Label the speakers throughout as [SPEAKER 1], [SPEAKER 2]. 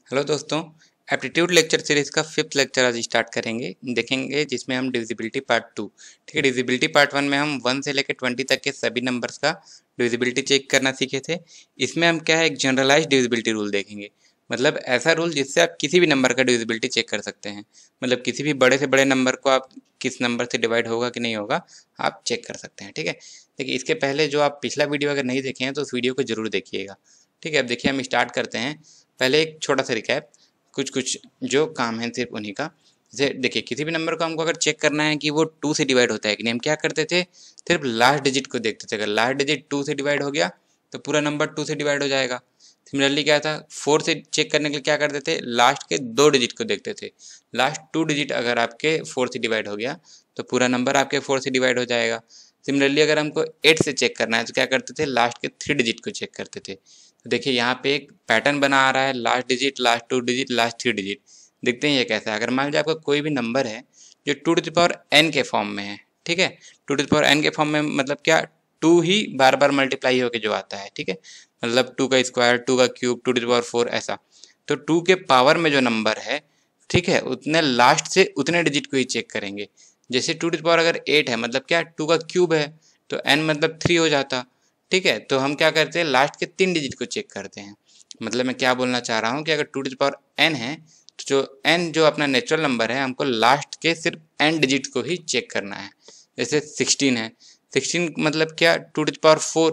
[SPEAKER 1] Hello दोस्तों, aptitude lecture series का 5th lecture आज स्टार्ट करेंगे देखेंगे जिसमें हम डिविजिबिलिटी पार्ट 2 ठीक है। डिविजिबिलिटी पार्ट 1 में हम 1 से लेकर 20 तक के सभी नंबर्स का डिविजिबिलिटी चेक करना सीखे थे। इसमें हम क्या है, एक जनरलाइज्ड डिविजिबिलिटी रूल देखेंगे। मतलब ऐसा रूल जिससे आप किसी भी नंबर का डिविजिबिलिटी चेक कर सकते हैं। मतलब किसी भी बड़े से बड़े नंबर को आप किस नंबर से डिवाइड होगा कि नहीं होगा आप चेक कर सकते हैं। ठीक है, देखिए इसके पहले जो आप पिछला वीडियो अगर नहीं देखे हैं तो उस वीडियो को जरूर देखिएगा। ठीक है, अब देखिए हम स्टार्ट करते हैं। पहले एक छोटा सा रिकैप, कुछ जो काम है सिर्फ उन्हीं का। जैसे देखिए किसी भी नंबर को हमको अगर चेक करना है कि वो 2 से डिवाइड होता है कि नहीं, हम क्या करते थे, सिर्फ लास्ट डिजिट को देखते थे। अगर लास्ट डिजिट 2 से डिवाइड हो गया तो पूरा नंबर 2 से डिवाइड हो जाएगा। सिमिलरली क्या था, 4 से चेक करने के लिए क्या करते थे, लास्ट के 2 डिजिट को देखते थे। लास्ट 2 डिजिट अगर आपके 4 से डिवाइड हो गया तो पूरा नंबर आपके 4 से डिवाइड हो जाएगा। सिमिलरली अगर हमको 8 से चेक करना है तो क्या करते थे, लास्ट के 3 डिजिट को चेक करते थे। तो देखिए यहाँ पे एक पैटर्न बना आ रहा है, last digit, last 2 digit, last 3 digit. देखते हैं ये कैसा है। अगर मान लीजिए आपका कोई भी नंबर है जो 2 टू द पावर n के फॉर्म में है, ठीक है, 2 टू द पावर n के फॉर्म में मतलब क्या, 2 ही बार बार मल्टीप्लाई होके जो आता है। ठीक है, मतलब 2 का स्क्वायर, 2 का क्यूब, 2 टू द पावर 4 ऐसा। तो 2 के पावर में जो नंबर है, ठीक है, उतने लास्ट से उतने डिजिट को ही चेक करेंगे। जैसे 2 टू द पावर अगर 8 है मतलब क्या, 2 का क्यूब है तो n मतलब 3 हो जाता। ठीक है, तो हम क्या करते हैं, लास्ट के 3 डिजिट को चेक करते हैं। मतलब मैं क्या बोलना चाह रहा हूँ कि अगर 2 टू द पावर n है तो जो n जो अपना नेचुरल नंबर है, हमको लास्ट के सिर्फ n डिजिट को ही चेक करना है। जैसे 16 है, 16 मतलब क्या, 2 टू द पावर 4,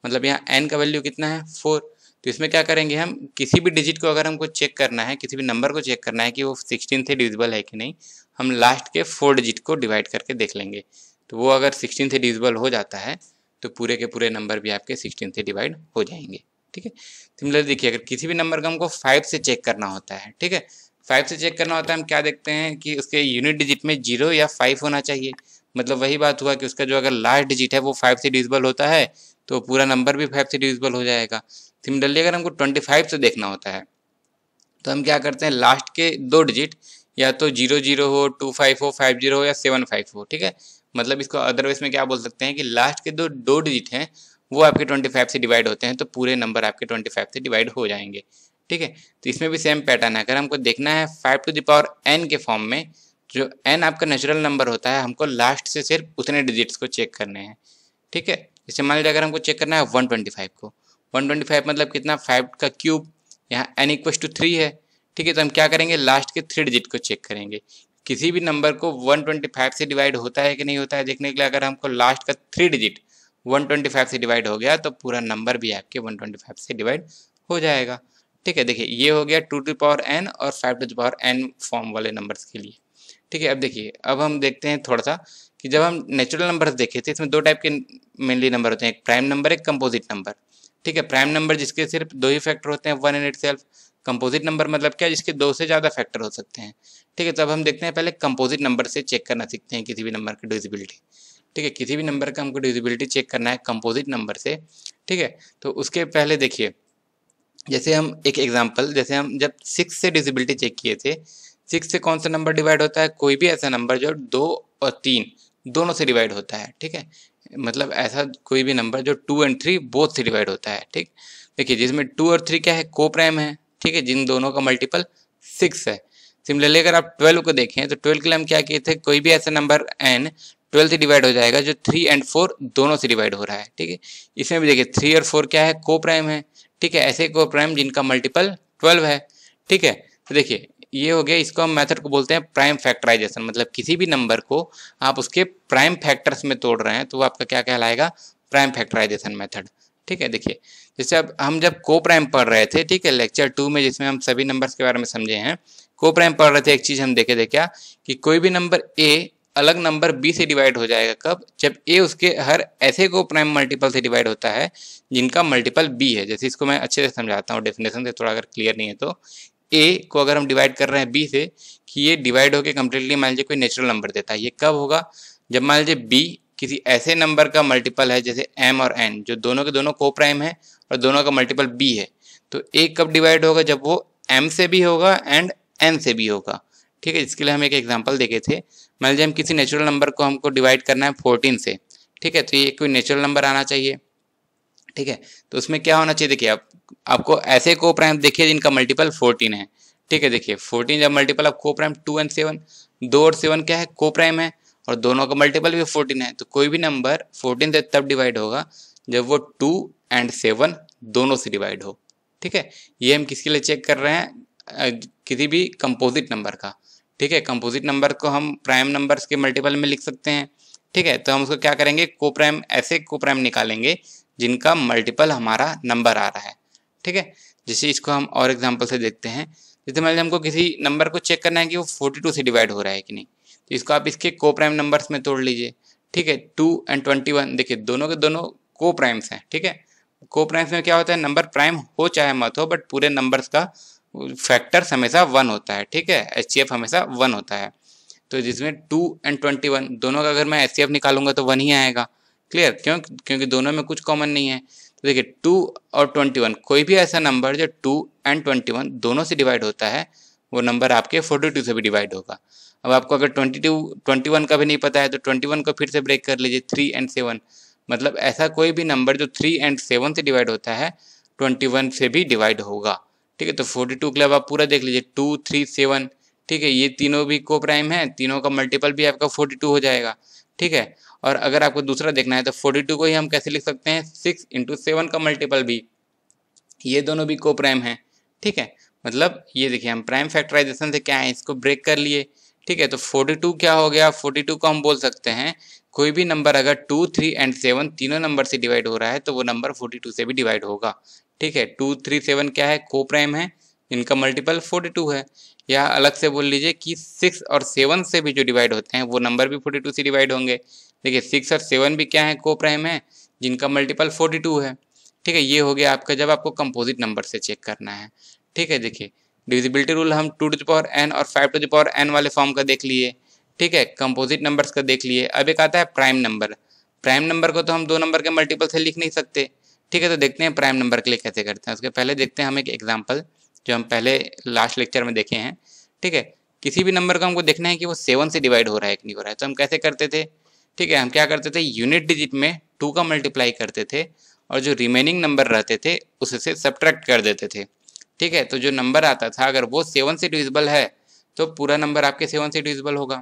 [SPEAKER 1] मतलब यहाँ n का वैल्यू कितना है, 4। तो इसमें क्या करेंगे, हम किसी भी डिजिट को अगर हमको चेक करना है, किसी भी नंबर को चेक करना है कि वो 16 से डिविजिबल है कि नहीं, हम लास्ट के 4 डिजिट को डिवाइड करके देख लेंगे। तो वो अगर 16 से डिविजिबल हो जाता है तो पूरे के पूरे नंबर भी आपके 16 से डिवाइड हो जाएंगे। ठीक है, सिमिलर देखिए अगर किसी भी नंबर का हमको 5 से चेक करना होता है, ठीक है, 5 से चेक करना होता है, हम क्या देखते हैं कि उसके यूनिट डिजिट में 0 या 5 होना चाहिए। मतलब वही बात हुआ कि उसका जो अगर लास्ट डिजिट है वो 5 से डिविजिबल होता है तो पूरा नंबर भी 5 से डिविजिबल हो जाएगा। सिमिलरली अगर हमको 25 से देखना होता है तो हम क्या करते हैं, लास्ट के 2 डिजिट या तो 00 हो, 25 हो, 50 हो या 75 हो। ठीक है, मतलब इसको अदरवाइज में क्या बोल सकते हैं कि लास्ट के दो डिजिट हैं वो आपके 25 से डिवाइड होते हैं तो पूरे नंबर आपके 25 से डिवाइड हो जाएंगे। ठीक है, तो इसमें भी सेम पैटर्न है। अगर हमको देखना है 5 टू द पावर n के फॉर्म में, जो n आपका नेचुरल नंबर होता है, हमको लास्ट से सिर्फ उतने डिजिट्स को चेक करने हैं। ठीक है, जैसे मान लीजिए अगर हमको चेक करना है 125 को, 125 मतलब कितना, 5 का क्यूब, यहाँ n इक्वल टू 3 है। ठीक है, तो हम क्या करेंगे, लास्ट के 3 डिजिट को चेक करेंगे। किसी भी नंबर को 125 से डिवाइड होता है कि नहीं होता है देखने के लिए अगर हमको लास्ट का 3 डिजिट 125 से डिवाइड हो गया तो पूरा नंबर भी आपके 125 से डिवाइड हो जाएगा। ठीक है, देखिए ये हो गया 2 टू द पावर n और 5 to the power n form वाले नंबर्स के लिए। ठीक है, अब देखिए अब हम देखते हैं थोड़ा सा कि जब हम नेचुरल नंबर्स देखे थे इसमें 2 टाइप के मेनली नंबर होते हैं, एक प्राइम नंबर, एक कंपोजिट नंबर। ठीक है, प्राइम नंबर जिसके सिर्फ 2 ही फैक्टर होते हैं, 1 इन इटसेल्फ। कंपोजिट नंबर मतलब क्या, जिसके 2 से ज़्यादा फैक्टर हो सकते हैं। ठीक है, तब हम देखते हैं पहले कंपोजिट नंबर से चेक करना सीखते हैं किसी भी नंबर की डिविजिबिलिटी। ठीक है, किसी भी नंबर का हमको डिविजिबिलिटी चेक करना है कंपोजिट नंबर से। ठीक है, तो उसके पहले देखिए, जैसे हम एक एग्जांपल, जैसे हम जब 6 से डिविजिबिलिटी चेक किए थे, 6 से कौन सा नंबर डिवाइड होता है, कोई भी ऐसा नंबर जो 2 और 3 दोनों से डिवाइड होता है। ठीक है, मतलब ऐसा कोई भी नंबर जो 2 एंड 3 बोथ से डिवाइड होता है। ठीक, देखिए जिसमें 2 और 3 क्या है, को प्राइम है। ठीक है, जिन दोनों का मल्टीपल 6 है। सिमिलरली अगर आप 12 को देखें तो 12 के लिए हम क्या किए थे, कोई भी ऐसा नंबर n 12 से डिवाइड हो जाएगा जो 3 एंड 4 दोनों से डिवाइड हो रहा है। ठीक है, इसमें भी देखिए 3 और 4 क्या है, को प्राइम है। ठीक है, ऐसे को प्राइम जिनका मल्टीपल 12 है। ठीक है, तो देखिए ये हो गया, इसको हम मेथड को बोलते हैं प्राइम फैक्टराइजेशन। मतलब किसी भी नंबर को आप उसके प्राइम फैक्टर्स में तोड़ रहे हैं तो वो आपका क्या कहलाएगा, प्राइम फैक्टराइजेशन मेथड। ठीक है, देखिए जैसे अब हम जब को प्राइम पढ़ रहे थे, ठीक है, लेक्चर 2 में जिसमें हम सभी नंबर्स के बारे में समझे हैं, को प्राइम पढ़ रहे थे, एक चीज हम देखे थे क्या, कि कोई भी नंबर a अलग नंबर b से डिवाइड हो जाएगा कब, जब a उसके हर ऐसे को प्राइम मल्टीपल से डिवाइड होता है जिनका मल्टीपल b है। जैसे इसको मैं अच्छे से समझाता हूँ डेफिनेशन से, थोड़ा अगर क्लियर नहीं है तो, a को अगर हम डिवाइड कर रहे हैं b से, कि ये डिवाइड होकर कम्प्लीटली मान लीजिए कोई नेचुरल नंबर देता है, ये कब होगा, जब मान लीजिए b किसी ऐसे नंबर का मल्टीपल है जैसे m और n, जो दोनों के दोनों को प्राइम है और दोनों का मल्टीपल b है। तो a कब डिवाइड होगा, जब वो m से भी होगा एंड n से भी होगा। ठीक है, इसके लिए हम एक एग्जांपल देखे थे। मान लीजिए हम किसी नेचुरल नंबर को हमको डिवाइड करना है 14 से। ठीक है, तो ये कोई नेचुरल नंबर आना चाहिए। ठीक है। तो उसमें क्या होना चाहिए, देखिए आपको ऐसे को प्राइम देखिए जिनका मल्टीपल 14 है। ठीक है, देखिए 14 जब मल्टीपल ऑफ को प्राइम 2 एंड 7, 2 और 7 क्या है, को प्राइम है, और दोनों का मल्टीपल भी 14 है। तो कोई भी नंबर 14 से तब डिवाइड होगा जब वो 2 एंड 7 दोनों से डिवाइड हो। ठीक है, ये हम किसके लिए चेक कर रहे हैं, किसी भी कंपोजिट नंबर का। ठीक है, कंपोजिट नंबर को हम प्राइम नंबर्स के मल्टीपल में लिख सकते हैं। ठीक है, तो हम उसको क्या करेंगे, को प्राइम, ऐसे को प्राइम निकालेंगे जिनका मल्टीपल हमारा नंबर आ रहा है। ठीक है, जैसे इसको हम और एग्जांपल से देखते हैं। जैसे मान लीजिए हमको किसी नंबर को चेक करना है कि वो 42 से डिवाइड हो रहा है कि नहीं, तो इसको आप इसके को प्राइम नंबर्स में तोड़ लीजिए। ठीक है, 2 एंड 21, देखिए दोनों के दोनों को प्राइम्स हैं। ठीक है, को प्राइम्स में क्या होता है, नंबर प्राइम हो चाहे मत हो, बट पूरे नंबर्स का फैक्टर्स हमेशा 1 होता है। ठीक है, HCF हमेशा 1 होता है। तो जिसमें 2 एंड 21 दोनों का अगर मैं HCF निकालूंगा तो 1 ही आएगा। क्लियर, क्योंकि दोनों में कुछ कॉमन नहीं है। तो देखिए 2 और 21, कोई भी ऐसा नंबर जो 2 एंड 21 दोनों से डिवाइड होता है, वो नंबर आपके 42 से भी डिवाइड होगा। अब आपको अगर 21 का भी नहीं पता है तो 21 को फिर से ब्रेक कर लीजिए, 3 एंड 7, मतलब ऐसा कोई भी नंबर जो 3 एंड 7 से डिवाइड होता है 21 से भी डिवाइड होगा। ठीक है, तो 42 के लिए आप पूरा देख लीजिए, 2, 3, 7। ठीक है, ये तीनों भी को प्राइम है, तीनों का मल्टीपल भी आपका 42 हो जाएगा। ठीक है, और अगर आपको दूसरा देखना है तो 42 को ही हम कैसे लिख सकते हैं, 6 इंटू 7 का मल्टीपल भी, ये दोनों भी को प्राइम है। ठीक है, मतलब ये देखिए हम प्राइम फैक्टराइजेशन से क्या है, इसको ब्रेक कर लिए। ठीक है, तो 42 क्या हो गया, 42 को हम बोल सकते हैं कोई भी नंबर अगर 2, 3 एंड 7 तीनों नंबर से डिवाइड हो रहा है तो वो नंबर 42 से भी डिवाइड होगा। ठीक है, 2, 3, 7 क्या है, को प्राइम है, इनका मल्टीपल 42 है। या अलग से बोल लीजिए कि 6 और 7 से भी जो डिवाइड होते हैं वो नंबर भी 42 से डिवाइड होंगे। देखिए 6 और 7 भी क्या है, को प्राइम है, जिनका मल्टीपल 42 है। ठीक है, ये हो गया आपका जब आपको कंपोजिट नंबर से चेक करना है। ठीक है, देखिए डिविजिबिलिटी रूल हम 2 टू द पावर n और 5 टू द पावर n वाले फॉर्म का देख लिए। ठीक है, कंपोजिट नंबर्स का देख लिए। अब एक आता है प्राइम नंबर। प्राइम नंबर को तो हम 2 नंबर के मल्टीपल से लिख नहीं सकते। ठीक है, तो देखते हैं प्राइम नंबर के लिए कैसे करते हैं। उसके पहले देखते हैं हम एक एग्जाम्पल जो हम पहले लास्ट लेक्चर में देखे हैं। ठीक है, किसी भी नंबर को हमको देखना है कि वो 7 से डिवाइड हो रहा है कि नहीं हो रहा है, तो हम कैसे करते थे। ठीक है, हम क्या करते थे, यूनिट डिजिट में 2 का मल्टीप्लाई करते थे और जो रिमेनिंग नंबर रहते थे उससे सब्ट्रैक्ट कर देते थे। ठीक है, तो जो नंबर आता था अगर वो 7 से डिविजिबल है तो पूरा नंबर आपके 7 से डिविजिबल होगा।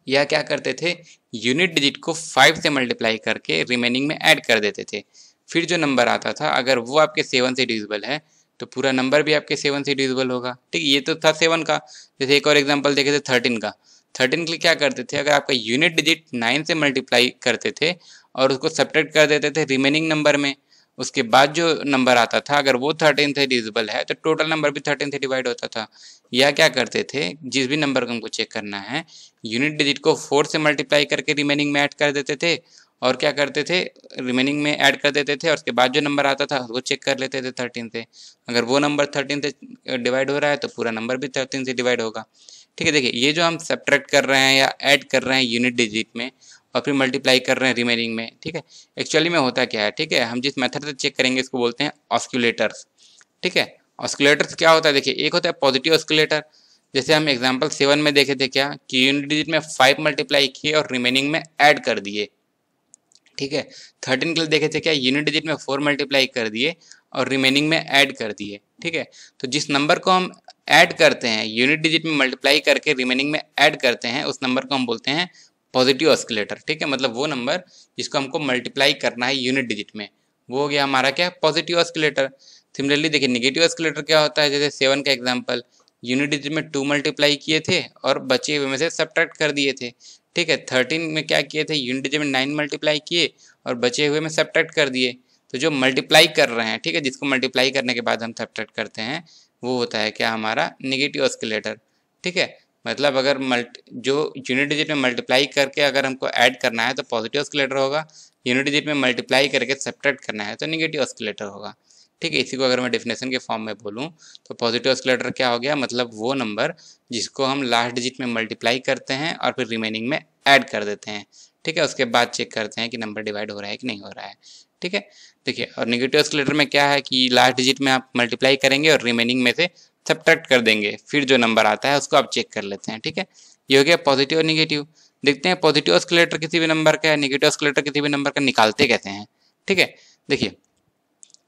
[SPEAKER 1] या क्या करते थे, यूनिट डिजिट को 5 से मल्टीप्लाई करके रिमेनिंग में ऐड कर देते थे। फिर जो नंबर आता था अगर वो आपके 7 से डिविजिबल है तो पूरा नंबर भी आपके 7 से डिविजिबल होगा। ठीक है, ये तो था 7 का। जैसे एक और एग्जांपल देखे थे 13 का। 13 के लिए क्या करते थे, अगर आपका यूनिट डिजिट 9 से मल्टीप्लाई करते थे और उसको सब्ट्रैक्ट कर देते थे रिमेनिंग नंबर में, उसके बाद जो नंबर आता था अगर वो 13 से डिविजिबल है तो टोटल नंबर भी 13 से डिवाइड होता था। या क्या करते थे, जिस भी नंबर को हमको चेक करना है यूनिट डिजिट को 4 से मल्टीप्लाई करके रिमेनिंग में ऐड कर देते थे, और क्या करते थे, रिमेनिंग में ऐड कर देते थे और उसके बाद जो नंबर आता था वो चेक कर लेते थे 13 से। अगर वो नंबर 13 से डिवाइड हो रहा है तो पूरा नंबर भी 13 से डिवाइड होगा। ठीक है, देखिए ये जो हम सब्ट्रैक्ट कर रहे हैं या ऐड कर रहे हैं यूनिट डिजिट में और फिर मल्टीप्लाई कर रहे हैं रिमेनिंग में। ठीक है, एक्चुअली में होता क्या है, ठीक है, हम जिस मेथड से चेक करेंगे इसको बोलते हैं ऑस्क्यूलेटर्स। ठीक है, ऑस्क्यूलेटर्स क्या होता है, देखिए एक होता है पॉजिटिव ऑस्क्यूलेटर। जैसे हम एग्जांपल 7 में देखे थे क्या कि यूनिट डिजिट में 5 मल्टीप्लाई किए और रिमेनिंग में ऐड कर दिए। ठीक है, 13 के लिए देखे थे क्या, यूनिट डिजिट में 4 मल्टीप्लाई कर दिए और रिमेनिंग में ऐड कर दिए। ठीक है, तो जिस नंबर को हम ऐड करते हैं यूनिट डिजिट में मल्टीप्लाई करके रिमेनिंग में ऐड करते हैं उस नंबर को हम बोलते हैं पॉजिटिव ऑस्किलेटर। ठीक है, मतलब वो नंबर जिसको हमको मल्टीप्लाई करना है यूनिट डिजिट में, वो हो गया हमारा क्या, पॉजिटिव ऑस्किलेटर। सिमिलरली देखिए नेगेटिव ऑस्किलेटर क्या होता है, जैसे 7 का एग्जांपल, यूनिट डिजिट में 2 मल्टीप्लाई किए थे और बचे हुए में से सब्ट्रैक्ट कर दिए थे। ठीक है, 13 में क्या किए थे, यूनिट डिजिट में 9 मल्टीप्लाई किए और बचे हुए में सब्ट्रैक्ट कर दिए। तो जो मल्टीप्लाई कर रहे हैं, ठीक है, जिसको मल्टीप्लाई करने के बाद हम सब्ट्रैक्ट करते हैं वो होता है क्या, हमारा नेगेटिव ऑस्किलेटर। ठीक है, मतलब अगर जो यूनिट डिजिट में मल्टीप्लाई करके अगर हमको ऐड करना है तो पॉजिटिव ऑस्किलेटर होगा, यूनिट डिजिट में मल्टीप्लाई करके सब्ट्रैक्ट करना है तो नेगेटिव ऑस्किलेटर होगा। ठीक है, इसी को अगर मैं डेफिनेशन के फॉर्म में बोलूँ तो पॉजिटिव ऑस्किलेटर क्या हो गया, मतलब वो नंबर जिसको हम लास्ट डिजिट में मल्टीप्लाई करते हैं और फिर रिमेनिंग में ऐड कर देते हैं। ठीक है, उसके बाद चेक करते हैं कि नंबर डिवाइड हो रहा है कि नहीं हो रहा है। ठीक है, देखिए और नेगेटिव ऑस्किलेटर में क्या है कि लास्ट डिजिट में आप मल्टीप्लाई करेंगे और रिमेनिंग में से सब्ट्रैक्ट कर देंगे, फिर जो नंबर आता है उसको आप चेक कर लेते हैं। ठीक है, ये हो गया पॉजिटिव और नेगेटिव। देखते हैं पॉजिटिव ऑस्किलेटर किसी भी नंबर का है, नेगेटिव ऑस्किलेटर किसी भी नंबर का निकालते कैसे हैं। ठीक है, देखिए,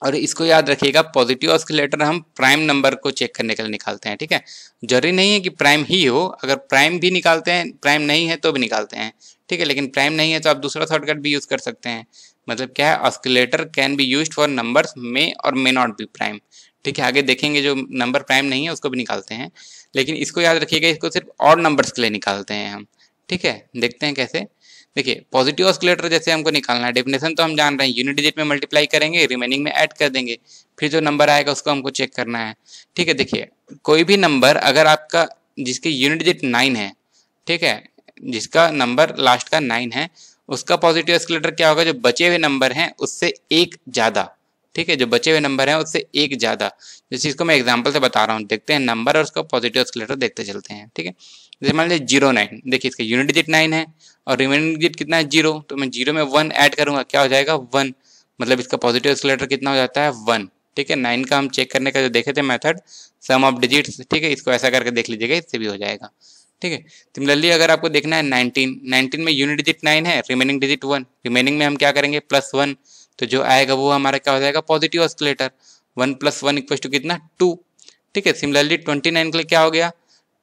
[SPEAKER 1] और इसको याद रखिएगा, पॉजिटिव ऑस्किलेटर हम प्राइम नंबर को चेक करने के लिए निकालते हैं, ठीक है। जरूरी नहीं है कि प्राइम ही हो, अगर प्राइम भी निकालते हैं, प्राइम नहीं है तो भी निकालते हैं, ठीक है। लेकिन प्राइम नहीं है तो आप दूसरा शॉर्टकट भी यूज कर सकते हैं। मतलब क्या है, oscillator can be used for numbers मे और मे नॉट बी प्राइम, ठीक है। आगे देखेंगे जो नंबर प्राइम नहीं है उसको भी निकालते हैं, लेकिन इसको याद रखिएगा, इसको सिर्फ ऑड नंबर्स के लिए निकालते हैं हम, ठीक है। देखते हैं कैसे। देखिए, पॉजिटिव ऑस्किलेटर जैसे हमको निकालना है, डेफिनेशन तो हम जान रहे हैं, यूनिट डिजिट में मल्टीप्लाई करेंगे, रिमेनिंग में ऐड कर देंगे, फिर जो नंबर आएगा उसको हमको चेक करना है, ठीक है। देखिए, कोई भी नंबर अगर आपका जिसकी यूनिट डिजिट 9 है, ठीक है, जिसका नंबर लास्ट का 9 है, उसका पॉजिटिव ऑस्किलेटर क्या होगा, जो बचे हुए नंबर हैं उससे एक ज्यादा, ठीक है, जो बचे हुए नंबर हैं उससे एक ज्यादा। जिस चीज को मैं एग्जांपल से बता रहा हूँ, देखते हैं नंबर और उसका पॉजिटिव ऑस्किलेटर देखते चलते हैं, ठीक है। जैसे मान लीजिए 09, देखिए इसका यूनिट डिजिट 9 है और रिमेनिंग डिजिट कितना है 0, तो मैं 0 में 1 ऐड करूंगा, क्या हो जाएगा 1, मतलब इसका पॉजिटिव ऑस्किलेटर कितना हो जाता है 1, ठीक है। 9 का हम चेक करने का जो देखे थे मेथड, सम ऑफ डिजिट्स, ठीक है, इसको ऐसा करके देख लीजिएगा, इससे भी हो जाएगा, ठीक है। सिमिलरली अगर आपको देखना है 19 में यूनिट डिजिट 9 है, रिमेनिंग डिजिट 1, रिमेनिंग में हम क्या करेंगे +1, तो जो आएगा वो हमारा क्या हो जाएगा पॉजिटिव ऑस्किलेटर, 1 + 1 = कितना 2, ठीक है। सिमिलरली 29 के लिए क्या हो गया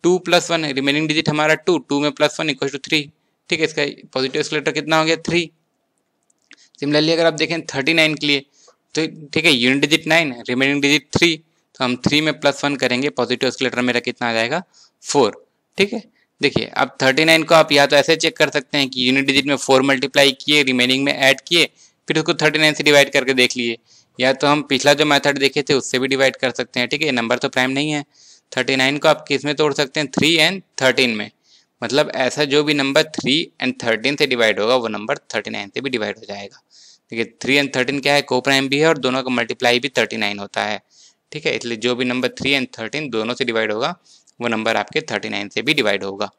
[SPEAKER 1] 2 + 1, रिमेनिंग डिजिट हमारा 2, 2 में +1 = 3, ठीक है। इसका पॉजिटिव ऑस्किलेटर कितना हो गया 3। सिमिलरली अगर आप देखें 39 के लिए, तो ठीक है, यूनिट डिजिट 9, रिमेनिंग डिजिट 3, तो हम 3 में +1 करेंगे, पॉजिटिव ऑस्किलेटर मेरा कितना आ जाएगा 4, ठीक है। देखिए, अब 39 को आप या तो ऐसे चेक कर सकते हैं कि यूनिट डिजिट में 4 मल्टीप्लाई किए, रिमेनिंग में ऐड किए, फिर उसको 39 से डिवाइड करके देख लिए, या तो हम पिछला जो मेथड देखे थे उससे भी डिवाइड कर सकते हैं, ठीक है। नंबर तो प्राइम नहीं है, 39 को आप किस में तोड़ सकते हैं 3 और 13 में, मतलब ऐसा जो भी नंबर 3 और 13 से डिवाइड होगा वो नंबर 39 से भी डिवाइड हो जाएगा। देखिए 3 और 13 क्या है, को प्राइम भी है और दोनों का मल्टीप्लाई भी 39 होता है, ठीक है। इसलिए जो भी नंबर 3 और 13 दोनों से डिवाइड होगा वो नंबर आपके 39 से भी डिवाइड होगा,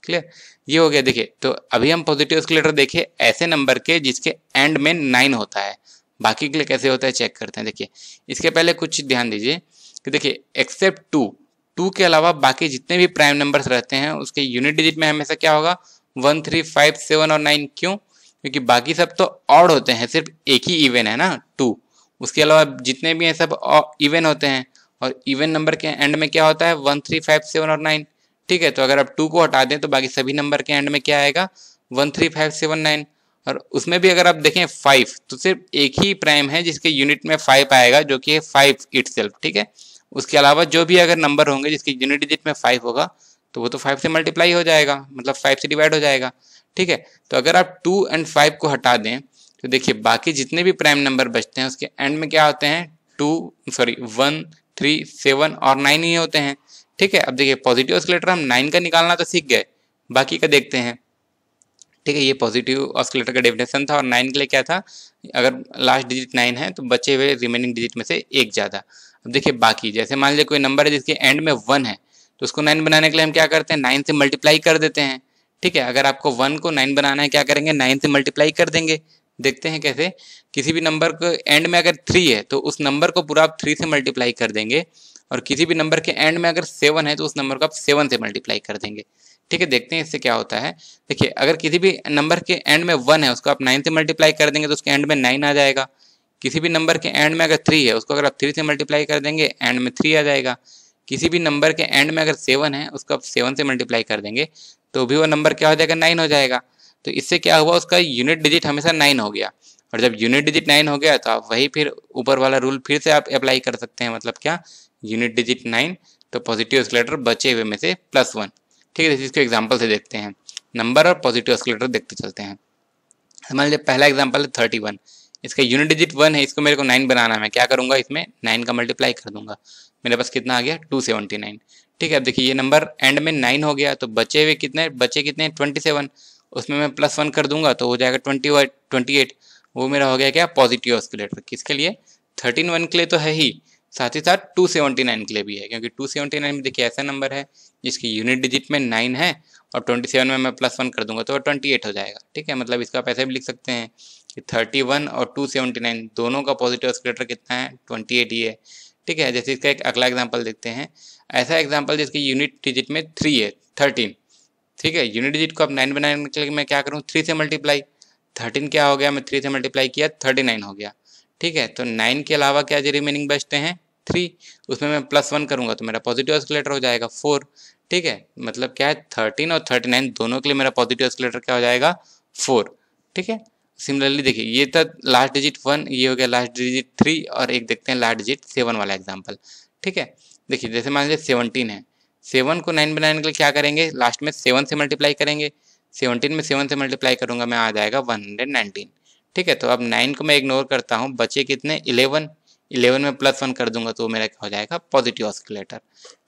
[SPEAKER 1] क्लियर। ये हो गया। देखिए, तो अभी हम पॉजिटिव ऑस्किलेटर देखे ऐसे नंबर के जिसके एंड में 9 होता है, बाकी के लिए कैसे होता है चेक करते हैं। देखिए, इसके पहले कुछ ध्यान दीजिए कि देखिए एक्सेप्ट 2 के अलावा बाकी जितने भी प्राइम नंबर्स रहते हैं उसके यूनिट डिजिट में हमेशा क्या होगा 1, 3, 5, 7 और 9, क्यों, क्योंकि बाकी सब तो ऑड होते हैं, सिर्फ एक ही इवन है ना 2, उसके अलावा जितने भी हैं सब इवन होते हैं, और इवन नंबर के एंड में क्या होता है 1, 3, 5, 7 और 9, ठीक है। तो अगर आप 2 को हटा दें तो बाकी सभी नंबर के एंड में क्या आएगा 1, 3, 5, 7, 9, और उसमें भी अगर आप देखें 5, तो सिर्फ एक ही प्राइम है जिसके यूनिट में 5 आएगा, जो कि है 5 इटसेल्फ, ठीक है। उसके अलावा जो भी अगर नंबर होंगे जिसके यूनिट डिजिट में 5 होगा तो वो तो 5 से मल्टीप्लाई हो जाएगा, मतलब 5 से डिवाइड हो जाएगा, ठीक है। तो अगर आप 2 और 5 को हटा दें तो देखिए बाकी जितने भी प्राइम नंबर बचते हैं उसके एंड में क्या होते हैं 1, 3, 7 और 9 ही होते हैं, ठीक है। अब देखिए पॉजिटिव ऑस्किलेटर हम 9 का निकालना तो सीख गए, बाकी का देखते हैं, ठीक है। ये पॉजिटिव ऑस्किलेटर का डेफिनेशन था, और 9 के लिए क्या था, अगर लास्ट डिजिट 9 है तो बचे हुए रिमेनिंग डिजिट में से एक ज़्यादा। अब देखिए बाकी, जैसे मान लीजिए कोई नंबर है जिसके एंड में 1 है, तो उसको 9 बनाने के लिए हम क्या करते हैं 9 से मल्टीप्लाई कर देते हैं, ठीक है। अगर आपको 1 को 9 बनाना है क्या करेंगे 9 से मल्टीप्लाई कर देंगे। देखते हैं कैसे। किसी भी नंबर को एंड में अगर 3 है तो उस नंबर को पूरा आप 3 से मल्टीप्लाई कर देंगे, और किसी भी नंबर के एंड में अगर 7 है तो उस नंबर को आप 7 से मल्टीप्लाई कर देंगे, ठीक है। देखते हैं इससे क्या होता है। देखिए, अगर किसी भी नंबर के एंड में 1 है उसको आप 9 से मल्टीप्लाई कर देंगे तो उसके एंड में 9 आ जाएगा। किसी भी नंबर के एंड में अगर 3 है उसको अगर आप 3 से मल्टीप्लाई कर देंगे एंड में 3 आ जाएगा। किसी भी नंबर के एंड में अगर 7 है उसको आप 7 से मल्टीप्लाई कर देंगे तो भी वो नंबर क्या हो जाएगा 9 हो जाएगा। तो इससे क्या हुआ, उसका यूनिट डिजिट हमेशा 9 हो गया, और जब यूनिट डिजिट 9 हो गया तो आप वही फिर ऊपर वाला रूल फिर से आप अप्लाई कर सकते हैं, मतलब क्या, यूनिट डिजिट 9 तो पॉजिटिव ऑस्किलेटर बचे हुए में से +1, ठीक है। इसको एग्जाम्पल से देखते हैं, नंबर और पॉजिटिव ऑस्किलेटर देखते चलते हैं। मान लीजिए पहला एग्जाम्पल है 31, इसका यूनिट डिजिट 1 है, इसको मेरे को 9 बनाना है, मैं क्या करूंगा इसमें 9 का मल्टीप्लाई कर दूंगा, मेरे पास कितना आ गया 279, ठीक है। अब देखिए ये नंबर एंड में 9 हो गया, तो बचे हुए कितने 27, उसमें मैं +1 कर दूंगा तो हो जाएगा 28, वो मेरा हो गया क्या पॉजिटिव ऑस्किलेटर। किसके लिए 13 के लिए तो है ही, साथ ही साथ 279 के लिए भी है, क्योंकि 279 में देखिए ऐसा नंबर है जिसकी यूनिट डिजिट में 9 है और 27 में मैं +1 कर दूंगा तो 28 हो जाएगा, ठीक है। मतलब इसका आप ऐसे भी लिख सकते हैं कि 31 और 279 दोनों का पॉजिटिव ऑस्किलेटर कितना है 28 ही है, ठीक है। जैसे इसका एक अगला एग्जाम्पल देखते हैं, ऐसा एग्जाम्पल जिसकी यूनिट डिजिट में 3 है 13, ठीक है। यूनिट डिजिट को अब 9 बनाने के लिए मैं क्या करूँ 3 से मल्टीप्लाई, 13 क्या हो गया, मैं 3 से मल्टीप्लाई किया 39 हो गया, ठीक है। तो 9 के अलावा क्या जो रिमेनिंग बचते हैं 3, उसमें मैं +1 करूँगा तो मेरा पॉजिटिव ऑस्किलेटर हो जाएगा 4। ठीक है, मतलब क्या है 13 और 39 दोनों के लिए मेरा पॉजिटिव ऑस्किलेटर क्या हो जाएगा 4। ठीक है। सिमिलरली देखिए ये था लास्ट डिजिट 1, ये हो गया लास्ट डिजिट 3, और एक देखते हैं लास्ट डिजिट 7 वाला एग्जाम्पल। ठीक है, देखिए जैसे मान लीजिए 17 है, 7 को 9 बनाने के लिए क्या करेंगे, लास्ट में 7 से मल्टीप्लाई करेंगे। 17 में 7 से मल्टीप्लाई करूंगा मैं, आ जाएगा 119। ठीक है, तो अब 9 को मैं इग्नोर करता हूँ, बचे कितने 11। 11 में +1 कर दूंगा तो मेरा क्या हो जाएगा पॉजिटिव ऑस्किलेटर।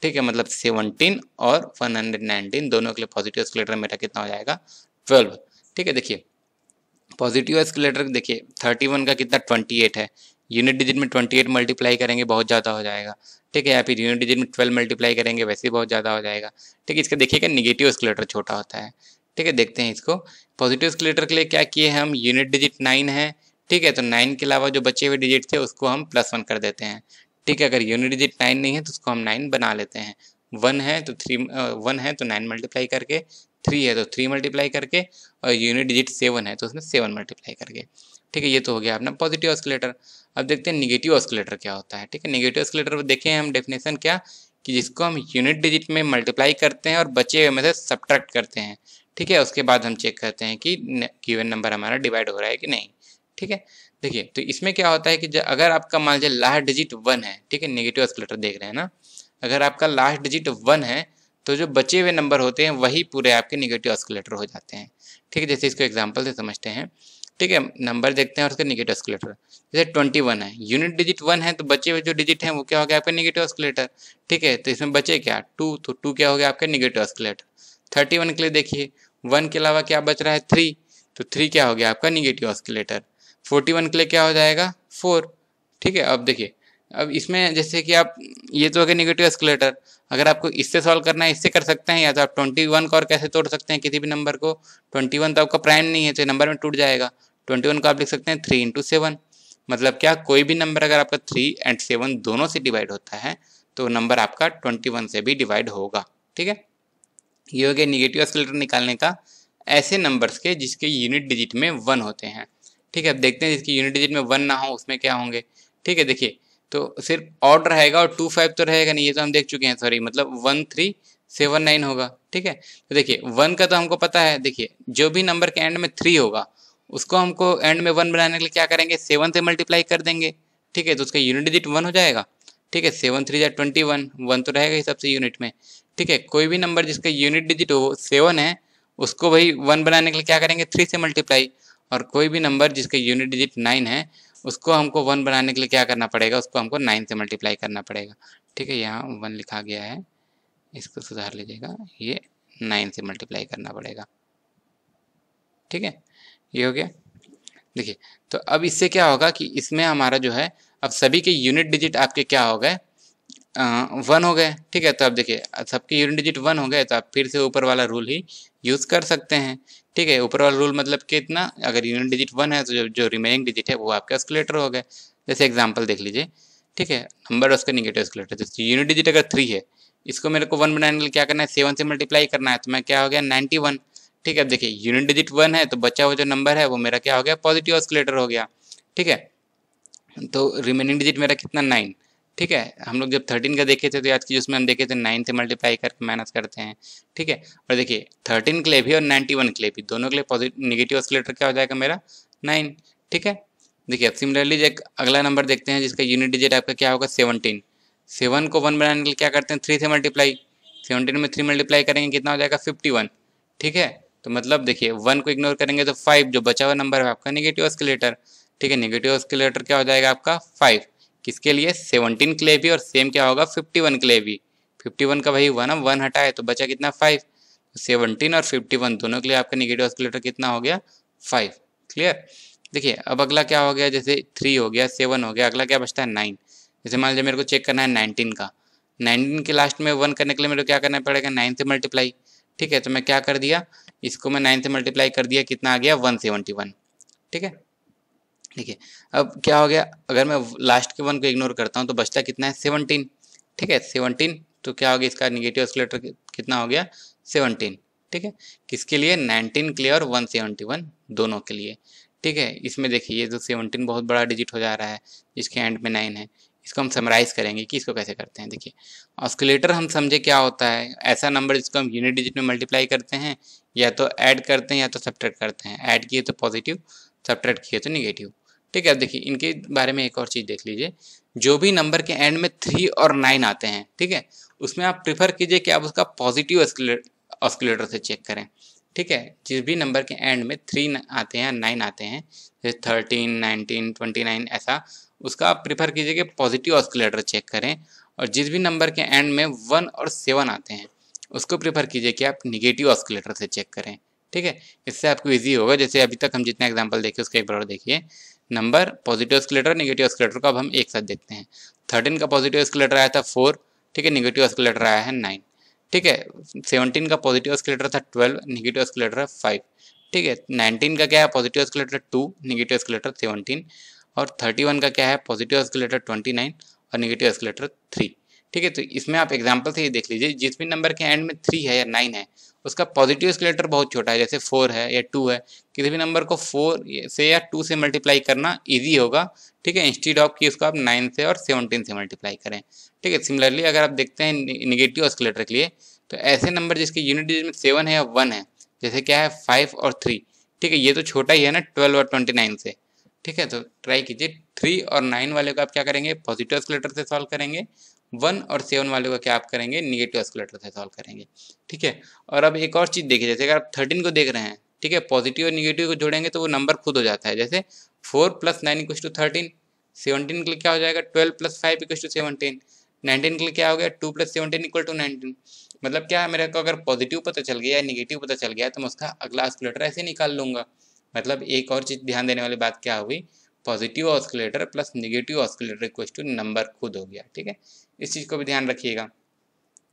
[SPEAKER 1] ठीक है, मतलब 17 और 119 दोनों के लिए पॉजिटिव ऑस्किलेटर मेरा कितना हो जाएगा 12। ठीक है, देखिए पॉजिटिव ऑस्किलेटर देखिए 31 का कितना 28 है, यूनिट डिजिट में 28 मल्टीप्लाई करेंगे बहुत ज़्यादा हो जाएगा। ठीक है, या फिर यूनिट डिजिट में 12 मल्टीप्लाई करेंगे वैसे ही बहुत ज़्यादा हो जाएगा। ठीक है, इसका देखिएगा निगेटिव ऑस्किलेटर छोटा होता है। ठीक है, देखते हैं इसको। पॉजिटिव ऑस्किलेटर के लिए क्या किए हम, यूनिट डिजिट 9 है। ठीक है, तो 9 के अलावा जो बचे हुए डिजिट थे उसको हम +1 कर देते हैं। ठीक है, अगर यूनिट डिजिट 9 नहीं है तो उसको हम 9 बना लेते हैं। 1 है तो 9 मल्टीप्लाई करके, 3 है तो 3 मल्टीप्लाई करके, और यूनिट डिजिट 7 है तो उसमें 7 मल्टीप्लाई करके। ठीक है, ये तो हो गया अपना पॉजिटिव ऑस्किलेटर। अब देखते हैं निगेटिव ऑस्किलेटर क्या होता है। ठीक है, निगेटिव ऑस्किलेटर देखें हम डेफिनेशन क्या, कि जिसको हम यूनिट डिजिट में मल्टीप्लाई करते हैं और बचे हुए में से सब्ट्रैक्ट करते हैं। ठीक है, उसके बाद हम चेक करते हैं कि गिवन नंबर हमारा डिवाइड हो रहा है कि नहीं। ठीक है, देखिए तो इसमें क्या होता है कि अगर आपका मान लीजिए लास्ट डिजिट 1 है, ठीक है, निगेटिव ऑस्किलेटर देख रहे हैं ना, अगर आपका लास्ट डिजिट 1 है तो जो बचे हुए नंबर होते हैं वही पूरे आपके निगेटिव ऑस्किलेटर हो जाते हैं। ठीक है, जैसे इसको एग्जांपल से समझते हैं। ठीक है, नंबर देखते हैं और उसके निगेटिव ऑस्किलेटर। जैसे 21 है, यूनिट डिजिट 1 है तो बचे हुए जो डिजिट हैं वो क्या हो गया आपका निगेटिव ऑस्किलेटर। ठीक है, तो इसमें बचे क्या 2, तो 2 क्या हो गया आपका निगेटिव ऑस्किलेटर। 31 के लिए देखिए 1 के अलावा क्या बच रहा है 3, तो 3 क्या हो गया आपका निगेटिव ऑस्किलेटर। 41 के लिए क्या हो जाएगा 4। ठीक है, अब देखिए अब इसमें जैसे कि आप, ये तो हो गया निगेटिव ऑस्किलेटर। अगर आपको इससे सॉल्व करना है इससे कर सकते हैं, या तो आप 21 को और कैसे तोड़ सकते हैं किसी भी नंबर को। 21 तो आपका प्राइम नहीं है तो नंबर में टूट जाएगा। 21 को आप लिख सकते हैं 3 इंटू 7। मतलब क्या, कोई भी नंबर अगर आपका 3 एंड 7 दोनों से डिवाइड होता है तो नंबर आपका 21 से भी डिवाइड होगा। ठीक है, ये हो गया निगेटिव ऑस्किलेटर निकालने का ऐसे नंबर्स के जिसके यूनिट डिजिट में 1 होते हैं। ठीक है, अब देखते हैं जिसकी यूनिट डिजिट में 1 ना हो उसमें क्या होंगे। ठीक है, देखिए तो सिर्फ ऑड रहेगा और 2 5 तो रहेगा नहीं, ये तो हम देख चुके हैं, सॉरी मतलब 1 3 7 9 होगा। ठीक है, तो देखिए 1 का तो हमको पता है, देखिए जो भी नंबर के एंड में 3 होगा उसको हमको एंड में 1 बनाने के लिए क्या करेंगे 7 से मल्टीप्लाई कर देंगे। ठीक है, तो उसका यूनिट डिजिट 1 हो जाएगा। ठीक है, 7 3 जा 21, 1 तो रहेगा ही सबसे यूनिट में। ठीक है, कोई भी नंबर जिसका यूनिट डिजिट हो 7 है उसको वही 1 बनाने के लिए क्या करेंगे 3 से मल्टीप्लाई, और कोई भी नंबर जिसका यूनिट डिजिट 9 है उसको हमको 1 बनाने के लिए क्या करना पड़ेगा, उसको हमको 9 से मल्टीप्लाई करना पड़ेगा। ठीक है, यहाँ 1 लिखा गया है, इसको सुधार लीजिएगा, ये 9 से मल्टीप्लाई करना पड़ेगा। ठीक है, ये हो गया। देखिए तो अब इससे क्या होगा कि इसमें हमारा जो है अब सभी के यूनिट डिजिट आपके क्या हो गए 1 हो गए। ठीक है, तो अब देखिए सबके यूनिट डिजिट 1 हो गए तो आप फिर से ऊपर वाला रूल ही यूज़ कर सकते हैं। ठीक है, ऊपर वाला रूल मतलब कितना, अगर यूनिट डिजिट 1 है तो जो रिमेनिंग डिजिट है वो आपके ऑस्किलेटर हो गए। जैसे एग्जांपल देख लीजिए। ठीक है, नंबर उसका निगेटिव ऑस्किलेटर, जैसे यूनिट डिजिट अगर 3 है, इसको मेरे को 1 बनाने के लिए क्या करना है 7 से मल्टीप्लाई करना है, तो मैं क्या हो गया 91। ठीक है, अब देखिए यूनिट डिजिट 1 है तो बचा हुआ जो नंबर है वो मेरा क्या हो गया पॉजिटिव ऑस्किलेटर हो गया। ठीक है, तो रिमेनिंग डिजिट मेरा कितना 9। ठीक है, हम लोग जब 13 का देखे थे तो आज की उसमें हम देखे थे 9 से मल्टीप्लाई करके माइनस करते हैं। ठीक है, और देखिए 13 के लिए भी और 91 के लिए भी दोनों के लिए पॉजिटिव निगेटिव ऑस्किलेटर क्या हो जाएगा मेरा 9। ठीक है, देखिए अब सिमिलरली एक अगला नंबर देखते हैं जिसका यूनिट डिजिट आपका क्या होगा 17। 7 को 1 बनाने के लिए क्या करते हैं 3 से मल्टीप्लाई, 17 में 3 मल्टीप्लाई करेंगे कितना हो जाएगा 51। ठीक है, तो मतलब देखिए 1 को इग्नोर करेंगे तो 5 जो बचा हुआ नंबर है आपका निगेटिव ऑस्किलेटर। ठीक है, निगेटिव ऑस्किलेटर क्या हो जाएगा आपका 5, किसके लिए 17 के लिए भी, और सेम क्या होगा 51 के लिए भी। 51 का वही हुआ ना, 1 हटाए तो बचा कितना 5। 17 और 51 दोनों के लिए आपका निगेटिव ऑस्किलेटर कितना हो गया 5। क्लियर। देखिए अब अगला क्या हो गया, जैसे 3 हो गया 7 हो गया, अगला क्या बचता है 9। जैसे मान लीजिए मेरे को चेक करना है 19 का, 19 के लास्ट में 1 करने के लिए मेरे को क्या करना पड़ेगा 9 से मल्टीप्लाई। ठीक है, तो मैं क्या कर दिया, इसको मैं 9 से मल्टीप्लाई कर दिया, कितना आ गया 171। ठीक है, देखिए अब क्या हो गया, अगर मैं लास्ट के 1 को इग्नोर करता हूँ तो बचता कितना है 17। ठीक है, 17 तो क्या हो गया इसका निगेटिव ऑस्किलेटर कितना हो गया 17। ठीक है, किसके लिए 19 के लिए और 171 दोनों के लिए। ठीक है, इसमें देखिए ये जो 17 बहुत बड़ा डिजिट हो जा रहा है जिसके एंड में 9 है। इसको हम समराइज़ करेंगे कि इसको कैसे करते हैं। देखिए ऑस्किलेटर हम समझे क्या होता है, ऐसा नंबर जिसको हम यूनिट डिजिट में मल्टीप्लाई करते हैं, या तो ऐड करते हैं या तो सब्ट्रैक्ट करते हैं। ऐड किए तो पॉजिटिव, सब्ट्रैक्ट किए तो निगेटिव। ठीक है, अब देखिए इनके बारे में एक और चीज़ देख लीजिए। जो भी नंबर के एंड में 3 और 9 आते हैं, ठीक है, उसमें आप प्रेफर कीजिए कि आप उसका पॉजिटिव ऑस्किलेटर से चेक करें। ठीक है, जिस भी नंबर के एंड में 3 आते हैं, 9 आते हैं, जैसे 13, 19, 29 ऐसा, उसका आप प्रेफर कीजिए कि पॉजिटिव ऑस्किलेटर चेक करें। और जिस भी नंबर के एंड में 1 और 7 आते हैं, उसको प्रेफर कीजिए कि आप निगेटिव ऑस्किलेटर से चेक करें। ठीक है, इससे आपको ईजी होगा। जैसे अभी तक हम जितना एग्जाम्पल देखे उसका एक बार देखिए। Number positive oscillator, negative oscillator को अब हम एक साथ देखते हैं। 13 का पॉजिटिव ऑस्किलेटर आया था 4, ठीक है, नेगेटिव ऑस्किलेटर आया है 9। ठीक है, 17 का पॉजिटिव ऑस्किलेटर था 12, नेगेटिव ऑस्किलेटर है 5। ठीक है, 19 का क्या है, पॉजिटिव ऑस्किलेटर 2, नेगेटिव ऑस्किलेटर 17। और 31 का क्या है, पॉजिटिव ऑस्किलेटर 29 और नेगेटिव ऑस्किलेटर 3। ठीक है, तो इसमें आप एग्जांपल से ये देख लीजिए, जिस भी नंबर के एंड में 3 है या 9 है, उसका पॉजिटिव ऑस्किलेटर बहुत छोटा है, जैसे 4 है या 2 है। किसी भी नंबर को 4 से या 2 से मल्टीप्लाई करना ईजी होगा। ठीक है, इंस्टीड ऑफ कि उसको आप 9 से और 17 से मल्टीप्लाई करें। ठीक है, सिमिलरली अगर आप देखते हैं निगेटिव ऑस्किलेटर के लिए, तो ऐसे नंबर जिसके यूनिट डिजिट में 7 है या 1 है, जैसे क्या है 5 और 3। ठीक है, ये तो छोटा ही है ना 12 और 29 से। ठीक है, तो ट्राई कीजिए 3 और 9 वाले को आप क्या करेंगे, पॉजिटिव ऑस्किलेटर से सॉल्व करेंगे। 1 और 7 वाले को क्या आप करेंगे, निगेटिव ऑस्किलेटर से सॉल्व करेंगे। ठीक है, और अब एक और चीज़ देखिए, जैसे अगर आप 13 को देख रहे हैं, ठीक है, पॉजिटिव और निगेटिव को जोड़ेंगे तो वो नंबर खुद हो जाता है। जैसे 4 + 9 = 13, 17 के लिए क्या हो जाएगा, 12 + 5 = 17, 19 के लिए क्या हो गया, 2 + 17 = 19। मतलब क्या है, मेरे को अगर पॉजिटिव पता चल गया या निगेटिव पता चल गया तो मैं उसका अगला ऑस्किलेटर ऐसे निकाल लूँगा। मतलब एक और चीज़ ध्यान देने वाली बात क्या हुई, positive oscillator plus negative oscillator equals to number खुद हो गया। ठीक है, इस चीज़ को भी ध्यान रखिएगा।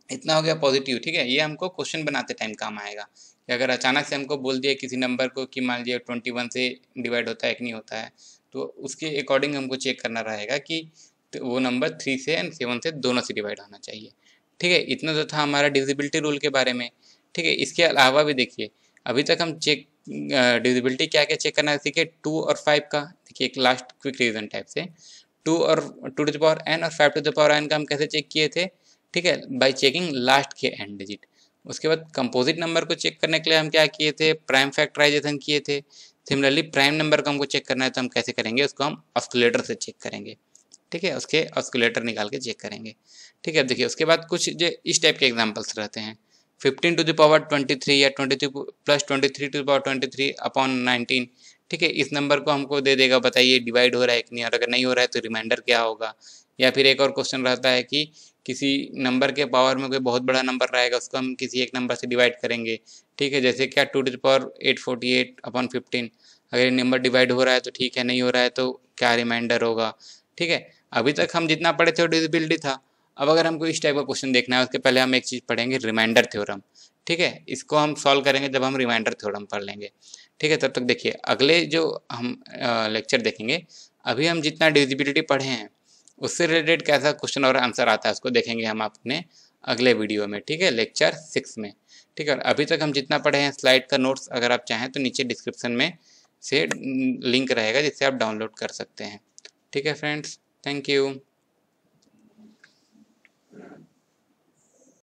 [SPEAKER 1] इतना हो गया पॉजिटिव। ठीक है, ये हमको क्वेश्चन बनाते टाइम काम आएगा कि अगर अचानक से हमको बोल दिया किसी नंबर को कि मान लीजिए 21 से डिवाइड होता है कि नहीं होता है, तो उसके अकॉर्डिंग हमको चेक करना रहेगा कि तो वो नंबर 3 से एंड 7 से दोनों से डिवाइड होना चाहिए। ठीक है, इतना तो था हमारा डिविजिबिलिटी रूल के बारे में। ठीक है, इसके अलावा भी देखिए, अभी तक हम चेक डिविजिबिलिटी क्या क्या चेक करना सीखे, 2 और 5 का। देखिए एक लास्ट क्विक रिवीजन टाइप से, 2 और 2n और 5n का हम कैसे चेक किए थे। ठीक है, बाय चेकिंग लास्ट के एंड डिजिट। उसके बाद कंपोजिट नंबर को चेक करने के लिए हम क्या किए थे, प्राइम फैक्टराइजेशन किए थे। सिमिलरली प्राइम नंबर को हमको चेक करना है तो हम कैसे करेंगे, उसको हम ऑस्किलेटर से चेक करेंगे। ठीक है, उसके ऑस्किलेटर निकाल के चेक करेंगे। ठीक है, देखिए उसके बाद कुछ जो इस टाइप के एग्जांपल्स रहते हैं, 15⁻23 या 23 + 23⁻23/19। ठीक है, इस नंबर को हमको दे देगा, बताइए डिवाइड हो रहा है कि नहीं, और अगर नहीं हो रहा है तो रिमाइंडर क्या होगा। या फिर एक और क्वेश्चन रहता है कि किसी नंबर के पावर में कोई बहुत बड़ा नंबर रहेगा, उसको हम किसी एक नंबर से डिवाइड करेंगे। ठीक है, जैसे क्या 2⁻848/15। अगर ये नंबर डिवाइड हो रहा है तो ठीक है, नहीं हो रहा है तो क्या रिमाइंडर होगा। ठीक है, अभी तक हम जितना पढ़े थे वो डिविजिबिलिटी था। अब अगर हमको इस टाइप का क्वेश्चन देखना है, उसके पहले हम एक चीज़ पढ़ेंगे, रिमाइंडर थ्योरम। ठीक है, इसको हम सॉल्व करेंगे जब हम रिमाइंडर थ्योरम पढ़ लेंगे। ठीक है, तब तक देखिए अगले जो हम लेक्चर देखेंगे, अभी हम जितना डिविजिबिलिटी पढ़े हैं उससे रिलेटेड कैसा क्वेश्चन और आंसर आता है उसको देखेंगे हम अपने अगले वीडियो में। ठीक है, लेक्चर 6 में। ठीक है, और अभी तक हम जितना पढ़े हैं, स्लाइड का नोट्स अगर आप चाहें तो नीचे डिस्क्रिप्शन में से लिंक रहेगा जिससे आप डाउनलोड कर सकते हैं। ठीक है फ्रेंड्स, थैंक यू।